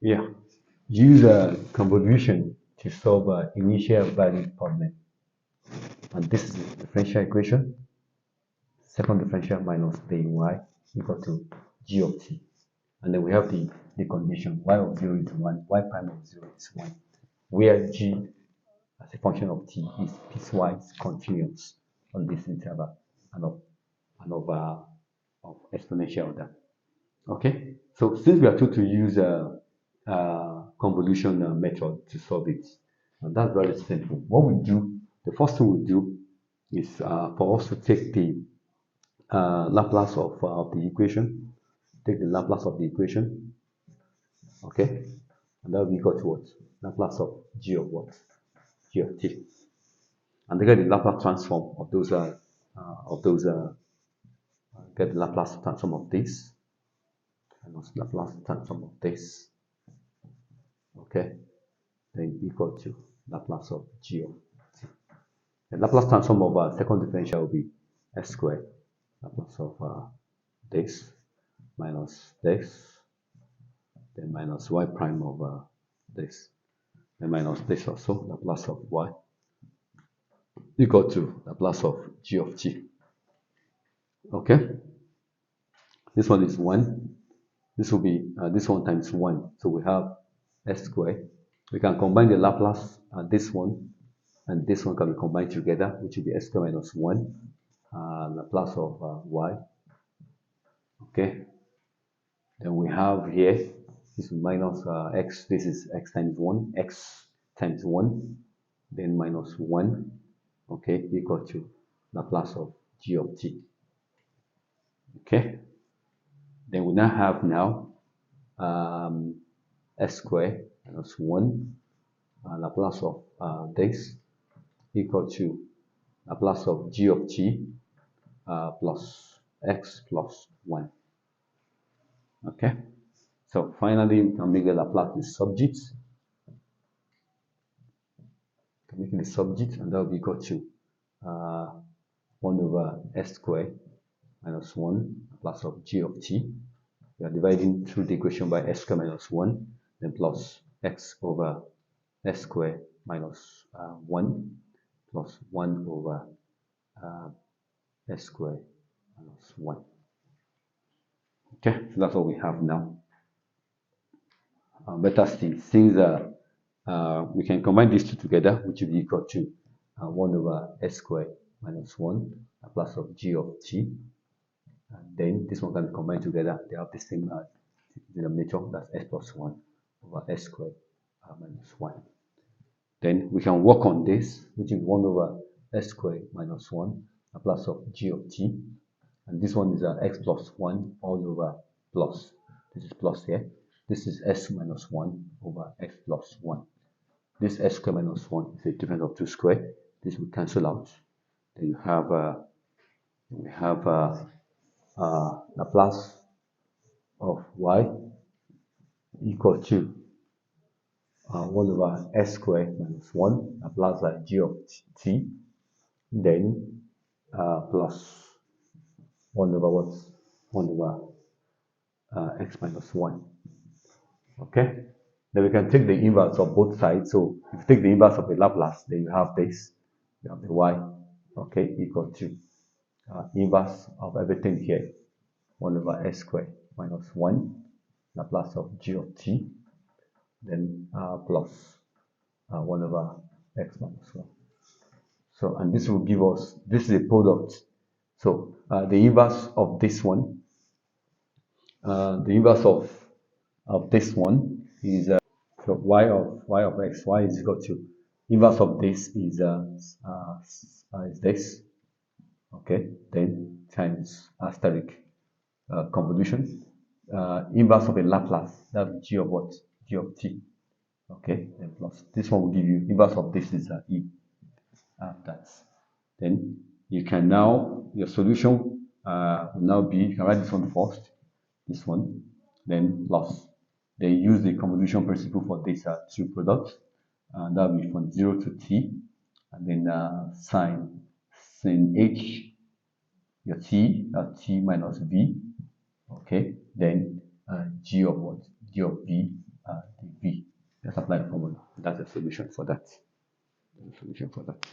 Yeah. Use a convolution to solve an initial value problem. And this is the differential equation. Second differential minus dy equal to g of t. And then we have the condition y of 0 is 1, y prime of 0 is 1, where g as a function of t is piecewise continuous on this interval and of exponential order. Okay, so since we are told to use a convolution method to solve it, and that's very simple. What we do, the first thing we do is for us to take the Laplace of the equation, take the Laplace of the equation, okay, and that will be equal to what? Laplace of g of what? G of t, and then get the Laplace transform of those get the Laplace transform of this, and also Laplace transform of this, okay, then equal to Laplace of g of t. The Laplace transform of second differential will be s squared, Laplace of this minus this, then minus y prime of this, then minus this also, Laplace of y, equal to Laplace of g of t. Okay, this one is 1. This will be this one times 1. So we have s squared. We can combine the Laplace this one and this one can be combined together, which will be s squared minus 1, Laplace of y. Okay, then we have here, this is minus x, this is x times 1, x times 1, then minus 1, okay, equal to Laplace of g of t. Okay, then we now have s squared minus 1, Laplace of this equal to Laplace of g of t plus x plus 1. Okay, so finally we can make the Laplace the subject. Can make it the subject, and that will be equal to 1 over s squared minus 1 plus of g of t. We are dividing through the equation by s squared minus 1, then plus x over s squared minus 1 plus 1 over s squared minus 1. Okay, so that's what we have now. Better still, since we can combine these two together, which will be equal to 1 over s squared minus 1 plus of g of t. And then this one can be combined together. They have the same denominator, that's s plus 1 over s squared minus 1. Then we can work on this, which is 1 over s squared minus 1 plus of g of t. And this one is x plus 1 all over plus. This is plus here. This is s minus 1 over x plus 1. This s squared minus 1 is a difference of 2 squared. This will cancel out. Then you have Laplace of y equal to 1 over s squared minus 1 Laplace g of t, then plus 1 over what? 1 over x minus 1. Okay, then we can take the inverse of both sides. So if you take the inverse of the Laplace, then you have this, you have the y, okay, equal to inverse of everything here, 1 over s squared minus 1 Laplace of g of t, then plus 1 over x minus 1. So, and this will give us, this is a product. So the inverse of this one, the inverse of this one is so y of x, y is equal to inverse of this is this, okay, then times asterisk convolution, inverse of a Laplace, that's g of what? G of t, okay, then plus this one will give you inverse of this is e. That's then you can now your solution will now be, you can write this one first, this one, then plus, then use the convolution principle for these two products, and that will be from 0 to t, and then sin h, your t, t minus v, okay, then g of what? G of v apply the formula. That's a solution for that. That's a solution for that.